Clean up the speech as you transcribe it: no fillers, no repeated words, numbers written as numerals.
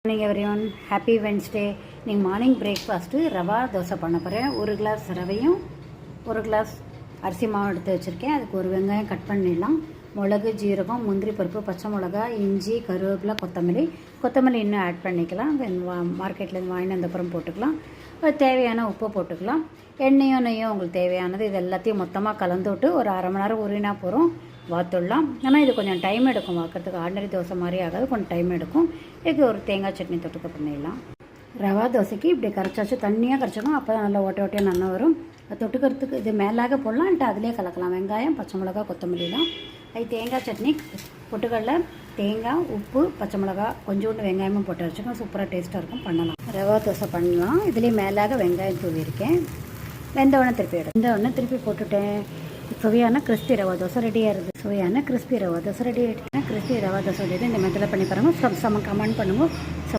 Morning everyone, happy Wednesday. நீங்கள் morning breakfast rava dosa பண்ண போகிறேன். 1 கிளாஸ் ரவையும் 1 கிளாஸ் அரிசி மாவும் எடுத்து வச்சுருக்கேன். அதுக்கு ஒரு வெங்காயம் கட் பண்ணிடலாம். மிளகு, ஜீரகம், முந்திரி பருப்பு, பச்சை மிளகா, இஞ்சி, கருவேப்பிலை, கொத்தமல்லி இன்னும் ஆட் பண்ணிக்கலாம். மார்க்கெட்லேருந்து வாங்கிட்டு வந்தப்புறம் போட்டுக்கலாம். தேவையான உப்பு போட்டுக்கலாம். எண்ணெயோ நெய்யோ உங்களுக்கு தேவையானது இது எல்லாத்தையும் மொத்தமாக கலந்து விட்டு ஒரு அரை மணி நேரம் ஊறினா போகிறோம் வாத்துடலாம். ஆனால் இது கொஞ்சம் டைம் எடுக்கும் வாக்கிறதுக்கு. ஆர்டினரி தோசை மாதிரி ஆகாது, கொஞ்சம் டைம் எடுக்கும். இதுக்கு ஒரு தேங்காய் சட்னி தொட்டுக்க பண்ணிடலாம். ரவா தோசைக்கு இப்படி கரைச்சாச்சு, தண்ணியாக கரைச்சிக்கணும். அப்போ தான் நல்லா ஓட்டையாக நல்லா வரும். தொட்டுக்கிறதுக்கு இது மேலாக போடலாம், இன்ட்டு அதிலே கலக்கலாம். வெங்காயம், பச்சை மிளகா, கொத்தமல்லிலாம். அது தேங்காய் சட்னி, பொட்டுக்கடலை, தேங்காய், உப்பு, பச்சை மிளகா, கொஞ்சோண்டு வெங்காயமும் போட்டு வச்சுக்கோங்க. சூப்பராக டேஸ்ட்டாக இருக்கும். பண்ணலாம். ரவா தோசை பண்ணலாம். இதுலேயே மேலாக வெங்காயம் தூவியிருக்கேன். வெந்தவொடனே திருப்பி போட்டுட்டேன். சுவையான கிறிஸ்பி ரவா தோசை ரெடியாக இருக்குது. சுவையான கிறிஸ்பி ரவா தோசை ரெடி ஆகிடுச்சுன்னா கிறிஸ்பி ரவா தோசை ரெடி. இந்த மெத்தடில் பண்ணி பாருங்கள். செம்ம கமெண்ட் பண்ணுங்கள்.